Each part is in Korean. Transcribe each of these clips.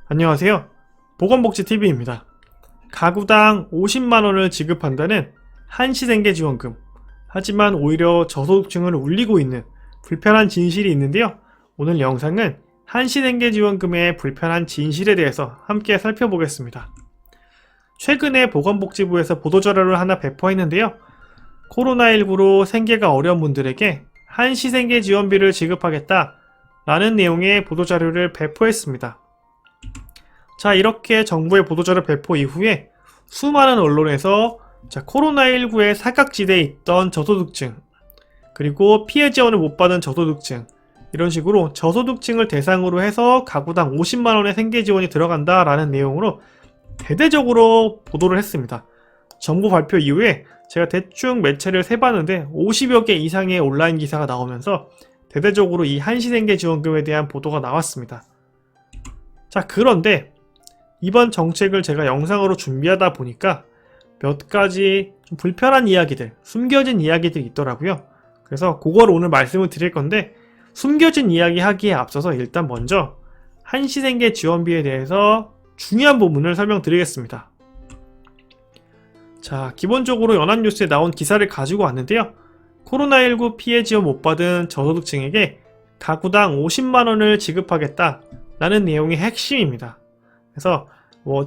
안녕하세요. 보건복지TV입니다. 가구당 50만원을 지급한다는 한시생계지원금. 하지만 오히려 저소득층을 울리고 있는 불편한 진실이 있는데요. 오늘 영상은 한시생계지원금의 불편한 진실에 대해서 함께 살펴보겠습니다. 최근에 보건복지부에서 보도자료를 하나 배포했는데요. 코로나19로 생계가 어려운 분들에게 한시생계지원비를 지급하겠다 라는 내용의 보도자료를 배포했습니다. 자, 이렇게 정부의 보도자료 배포 이후에 수많은 언론에서 코로나19의 사각지대에 있던 저소득층, 그리고 피해 지원을 못 받은 저소득층, 이런 식으로 저소득층을 대상으로 해서 가구당 50만원의 생계 지원이 들어간다 라는 내용으로 대대적으로 보도를 했습니다. 정부 발표 이후에 제가 대충 매체를 세봤는데 50여 개 이상의 온라인 기사가 나오면서 대대적으로 이 한시생계 지원금에 대한 보도가 나왔습니다. 자, 그런데 이번 정책을 제가 영상으로 준비하다 보니까 몇 가지 좀 불편한 이야기들, 숨겨진 이야기들이 있더라고요. 그래서 그걸 오늘 말씀을 드릴 건데, 숨겨진 이야기 하기에 앞서서 일단 먼저 한시생계 지원비에 대해서 중요한 부분을 설명드리겠습니다. 자, 기본적으로 연합뉴스에 나온 기사를 가지고 왔는데요. 코로나19 피해 지원 못 받은 저소득층에게 가구당 50만원을 지급하겠다 라는 내용이 핵심입니다. 그래서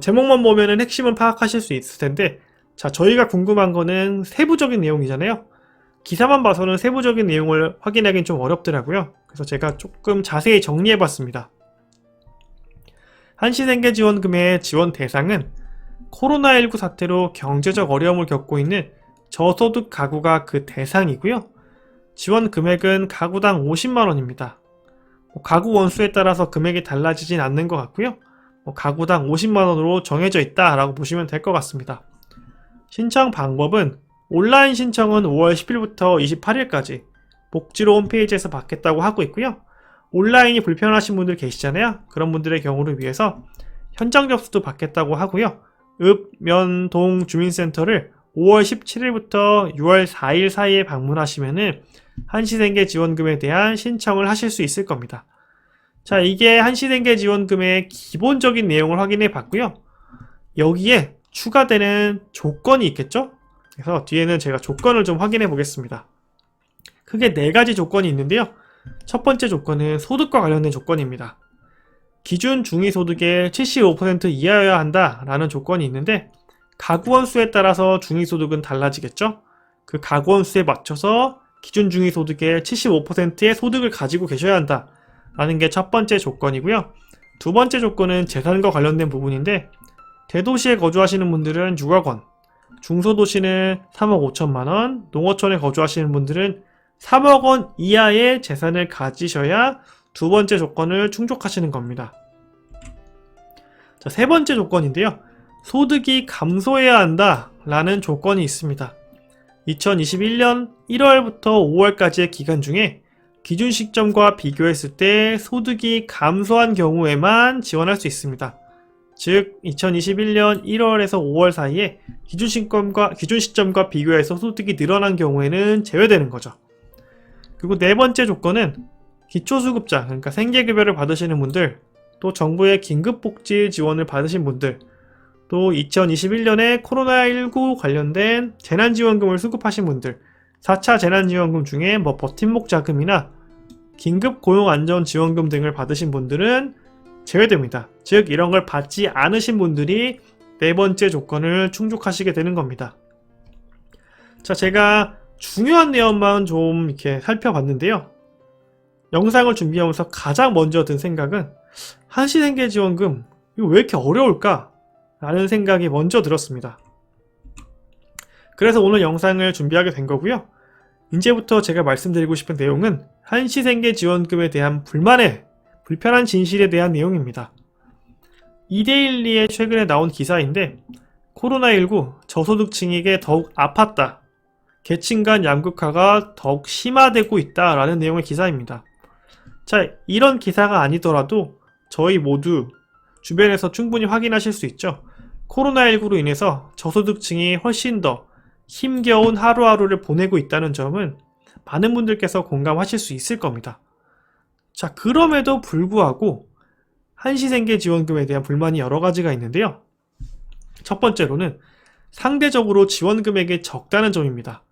제목만 보면은 핵심은 파악하실 수 있을 텐데, 자, 저희가 궁금한 거는 세부적인 내용이잖아요. 기사만 봐서는 세부적인 내용을 확인하기는 좀 어렵더라고요. 그래서 제가 조금 자세히 정리해 봤습니다. 한시생계지원금의 지원 대상은 코로나19 사태로 경제적 어려움을 겪고 있는 저소득 가구가 그 대상이고요. 지원 금액은 가구당 50만원입니다. 가구 원수에 따라서 금액이 달라지진 않는 것 같고요. 가구당 50만원으로 정해져 있다라고 보시면 될 것 같습니다. 신청 방법은 온라인 신청은 5월 10일부터 28일까지 복지로 홈페이지에서 받겠다고 하고 있고요. 온라인이 불편하신 분들 계시잖아요. 그런 분들의 경우를 위해서 현장 접수도 받겠다고 하고요. 읍, 면, 동 주민센터를 5월 17일부터 6월 4일 사이에 방문하시면은 한시생계 지원금에 대한 신청을 하실 수 있을 겁니다. 자, 이게 한시생계 지원금의 기본적인 내용을 확인해 봤고요. 여기에 추가되는 조건이 있겠죠? 그래서 뒤에는 제가 조건을 좀 확인해 보겠습니다. 크게 4가지 조건이 있는데요. 첫 번째 조건은 소득과 관련된 조건입니다. 기준 중위소득의 75% 이하여야 한다 라는 조건이 있는데, 가구원 수에 따라서 중위소득은 달라지겠죠? 그 가구원 수에 맞춰서 기준 중위소득의 75%의 소득을 가지고 계셔야 한다 라는 게 첫 번째 조건이고요. 두 번째 조건은 재산과 관련된 부분인데, 대도시에 거주하시는 분들은 6억원, 중소도시는 3억 5천만원, 농어촌에 거주하시는 분들은 3억원 이하의 재산을 가지셔야 두 번째 조건을 충족하시는 겁니다. 자, 세 번째 조건인데요. 소득이 감소해야 한다 라는 조건이 있습니다. 2021년 1월부터 5월까지의 기간 중에 기준 시점과 비교했을 때 소득이 감소한 경우에만 지원할 수 있습니다. 즉 2021년 1월에서 5월 사이에 기준 시점과 비교해서 소득이 늘어난 경우에는 제외되는 거죠. 그리고 네 번째 조건은 기초수급자, 그러니까 생계급여를 받으시는 분들, 또 정부의 긴급복지 지원을 받으신 분들, 또 2021년에 코로나19 관련된 재난지원금을 수급하신 분들, 4차 재난지원금 중에 버팀목 자금이나 긴급고용안전지원금 등을 받으신 분들은 제외됩니다. 즉 이런 걸 받지 않으신 분들이 네 번째 조건을 충족하시게 되는 겁니다. 자, 제가 중요한 내용만 좀 이렇게 살펴봤는데요. 영상을 준비하면서 가장 먼저 든 생각은 한시생계지원금 이거 왜 이렇게 어려울까? 라는 생각이 먼저 들었습니다. 그래서 오늘 영상을 준비하게 된 거고요. 이제부터 제가 말씀드리고 싶은 내용은 한시생계지원금에 대한 불편한 진실에 대한 내용입니다. 이데일리에 최근에 나온 기사인데, 코로나19 저소득층에게 더욱 아팠다, 계층 간 양극화가 더욱 심화되고 있다 라는 내용의 기사입니다. 자, 이런 기사가 아니더라도 저희 모두 주변에서 충분히 확인하실 수 있죠. 코로나19로 인해서 저소득층이 훨씬 더 힘겨운 하루하루를 보내고 있다는 점은 많은 분들께서 공감하실 수 있을 겁니다. 자, 그럼에도 불구하고 한시생계 지원금에 대한 불만이 여러 가지가 있는데요. 첫 번째로는 상대적으로 지원 금액이 적다는 점입니다.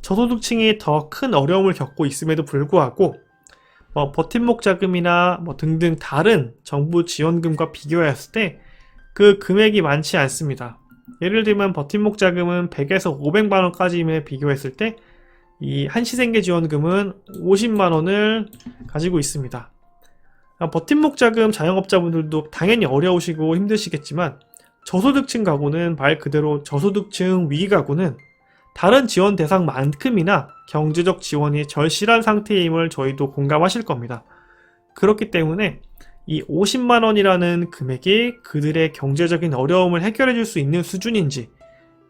저소득층이 더 큰 어려움을 겪고 있음에도 불구하고 버팀목 자금이나 등등 다른 정부 지원금과 비교했을 때 그 금액이 많지 않습니다. 예를 들면 버팀목 자금은 100에서 500만원까지에 비교했을 때 이 한시생계 지원금은 50만원을 가지고 있습니다. 버팀목 자금 자영업자분들도 당연히 어려우시고 힘드시겠지만 저소득층 가구는 말 그대로 저소득층 위 가구는 다른 지원 대상만큼이나 경제적 지원이 절실한 상태임을 저희도 공감하실 겁니다. 그렇기 때문에 이 50만원이라는 금액이 그들의 경제적인 어려움을 해결해 줄 수 있는 수준인지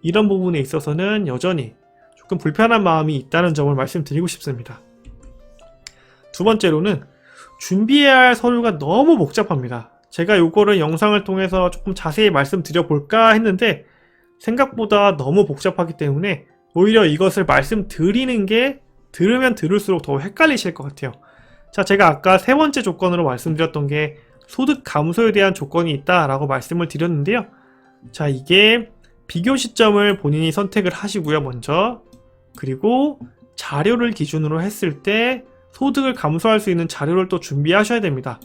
이런 부분에 있어서는 여전히 조금 불편한 마음이 있다는 점을 말씀드리고 싶습니다. 두 번째로는 준비해야 할 서류가 너무 복잡합니다. 제가 요거를 영상을 통해서 조금 자세히 말씀드려 볼까 했는데 생각보다 너무 복잡하기 때문에 오히려 이것을 말씀드리는 게 들으면 들을수록 더 헷갈리실 것 같아요. 자, 제가 아까 세 번째 조건으로 말씀드렸던 게 소득 감소에 대한 조건이 있다라고 말씀을 드렸는데요. 자, 이게 비교 시점을 본인이 선택을 하시고요, 먼저. 그리고 자료를 기준으로 했을 때 소득을 감소할 수 있는 자료를 또 준비하셔야 됩니다.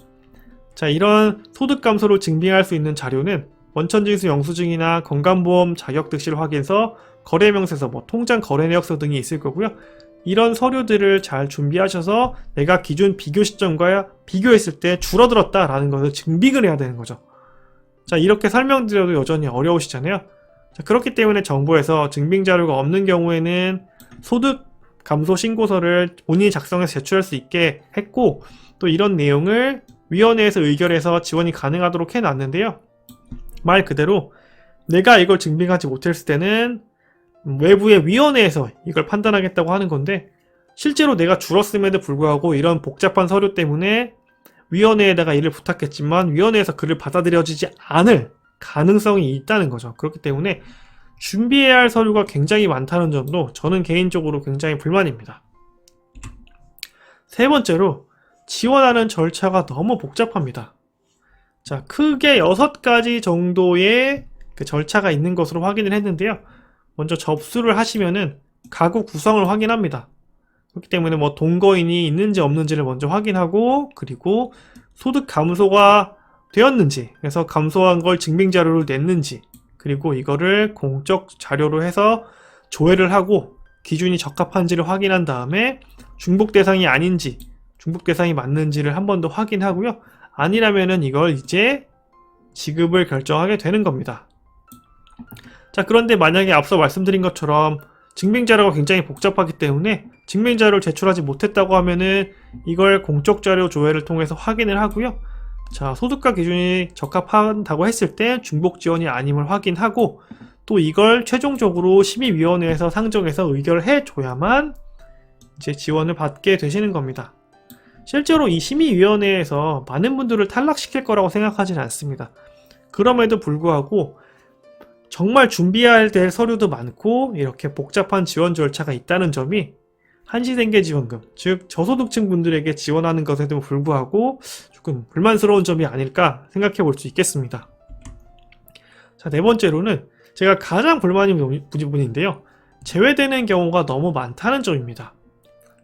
자, 이런 소득 감소를 증빙할 수 있는 자료는 원천징수 영수증이나 건강보험 자격득실 확인서, 거래명세서, 통장 거래내역서 등이 있을 거고요. 이런 서류들을 잘 준비하셔서 내가 기존 비교 시점과 비교했을 때 줄어들었다라는 것을 증빙을 해야 되는 거죠. 자, 이렇게 설명드려도 여전히 어려우시잖아요. 자, 그렇기 때문에 정부에서 증빙 자료가 없는 경우에는 소득 감소 신고서를 본인이 작성해서 제출할 수 있게 했고, 또 이런 내용을 위원회에서 의결해서 지원이 가능하도록 해놨는데요. 말 그대로 내가 이걸 증빙하지 못했을 때는 외부의 위원회에서 이걸 판단하겠다고 하는 건데, 실제로 내가 줄었음에도 불구하고 이런 복잡한 서류 때문에 위원회에다가 일을 부탁했지만 위원회에서 그를 받아들여지지 않을 가능성이 있다는 거죠. 그렇기 때문에 준비해야 할 서류가 굉장히 많다는 점도 저는 개인적으로 굉장히 불만입니다. 세 번째로 지원하는 절차가 너무 복잡합니다. 자, 크게 6가지 정도의 그 절차가 있는 것으로 확인을 했는데요. 먼저 접수를 하시면은 가구 구성을 확인합니다. 그렇기 때문에 동거인이 있는지 없는지를 먼저 확인하고, 그리고 소득 감소가 되었는지, 그래서 감소한 걸 증빙자료로 냈는지, 그리고 이거를 공적 자료로 해서 조회를 하고 기준이 적합한지를 확인한 다음에 중복 대상이 아닌지, 중복 대상이 맞는지를 한 번 더 확인하고요. 아니라면은 이걸 이제 지급을 결정하게 되는 겁니다. 자, 그런데 만약에 앞서 말씀드린 것처럼 증빙자료가 굉장히 복잡하기 때문에 증빙자료를 제출하지 못했다고 하면은 이걸 공적자료 조회를 통해서 확인을 하고요. 자, 소득과 기준이 적합한다고 했을 때 중복 지원이 아님을 확인하고, 또 이걸 최종적으로 심의위원회에서 상정해서 의결을 해줘야만 이제 지원을 받게 되시는 겁니다. 실제로 이 심의위원회에서 많은 분들을 탈락시킬 거라고 생각하지는 않습니다. 그럼에도 불구하고 정말 준비해야 될 서류도 많고 이렇게 복잡한 지원 절차가 있다는 점이 한시생계 지원금, 즉 저소득층 분들에게 지원하는 것에도 불구하고 조금 불만스러운 점이 아닐까 생각해 볼 수 있겠습니다. 자, 네 번째로는 제가 가장 불만인 부분인데요. 제외되는 경우가 너무 많다는 점입니다.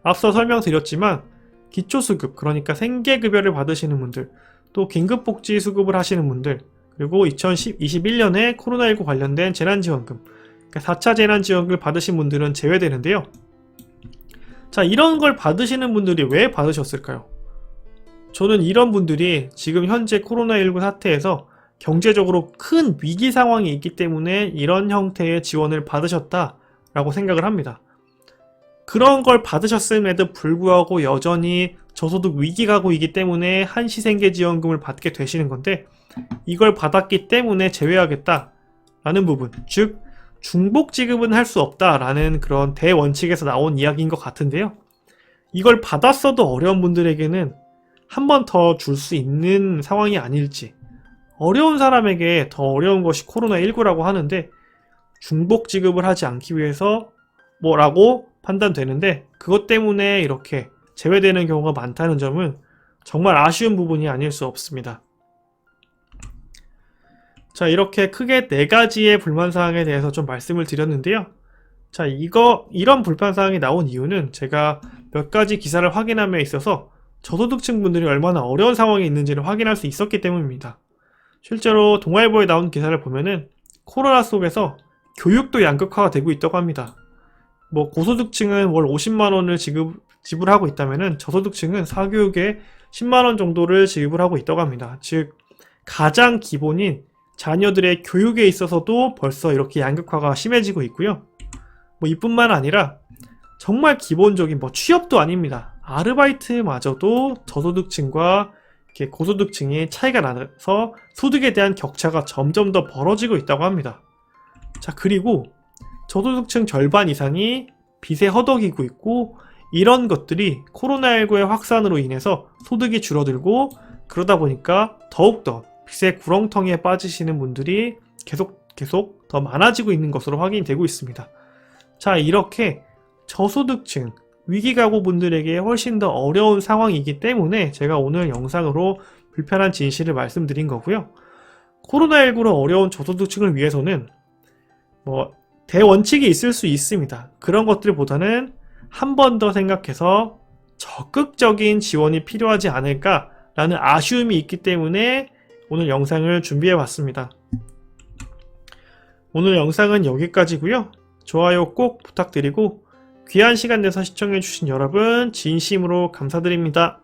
앞서 설명드렸지만 기초수급, 그러니까 생계급여를 받으시는 분들, 또 긴급복지 수급을 하시는 분들, 그리고 2021년에 코로나19 관련된 재난지원금, 그러니까 4차 재난지원금을 받으신 분들은 제외되는데요. 자, 이런 걸 받으시는 분들이 왜 받으셨을까요? 저는 이런 분들이 지금 현재 코로나19 사태에서 경제적으로 큰 위기 상황이 있기 때문에 이런 형태의 지원을 받으셨다라고 생각을 합니다. 그런 걸 받으셨음에도 불구하고 여전히 저소득 위기 가구이기 때문에 한시생계 지원금을 받게 되시는 건데, 이걸 받았기 때문에 제외하겠다라는 부분, 즉 중복 지급은 할 수 없다라는 그런 대원칙에서 나온 이야기인 것 같은데요. 이걸 받았어도 어려운 분들에게는 한 번 더 줄 수 있는 상황이 아닐지, 어려운 사람에게 더 어려운 것이 코로나19라고 하는데 중복 지급을 하지 않기 위해서 뭐라고 판단되는데, 그것 때문에 이렇게 제외되는 경우가 많다는 점은 정말 아쉬운 부분이 아닐 수 없습니다. 자, 이렇게 크게 4가지의 불만사항에 대해서 좀 말씀을 드렸는데요. 자, 이런 불만사항이 나온 이유는 제가 몇 가지 기사를 확인함에 있어서 저소득층 분들이 얼마나 어려운 상황에 있는지를 확인할 수 있었기 때문입니다. 실제로 동아일보에 나온 기사를 보면은 코로나 속에서 교육도 양극화가 되고 있다고 합니다. 뭐 고소득층은 월 50만원을 지불하고 있다면은 저소득층은 사교육에 10만원 정도를 지급을 하고 있다고 합니다. 즉 가장 기본인 자녀들의 교육에 있어서도 벌써 이렇게 양극화가 심해지고 있고요. 뭐 이뿐만 아니라 정말 기본적인 뭐 취업도 아닙니다. 아르바이트마저도 저소득층과 이렇게 고소득층의 차이가 나서 소득에 대한 격차가 점점 더 벌어지고 있다고 합니다. 자, 그리고 저소득층 절반 이상이 빚에 허덕이고 있고, 이런 것들이 코로나19의 확산으로 인해서 소득이 줄어들고, 그러다 보니까 더욱더 빚의 구렁텅이에 빠지시는 분들이 계속 더 많아지고 있는 것으로 확인이 되고 있습니다. 자, 이렇게 저소득층, 위기가구 분들에게 훨씬 더 어려운 상황이기 때문에 제가 오늘 영상으로 불편한 진실을 말씀드린 거고요. 코로나19로 어려운 저소득층을 위해서는 뭐 대원칙이 있을 수 있습니다. 그런 것들보다는 한 번 더 생각해서 적극적인 지원이 필요하지 않을까라는 아쉬움이 있기 때문에 오늘 영상을 준비해 봤습니다. 오늘 영상은 여기까지고요. 좋아요 꼭 부탁드리고 귀한 시간 내서 시청해주신 여러분 진심으로 감사드립니다.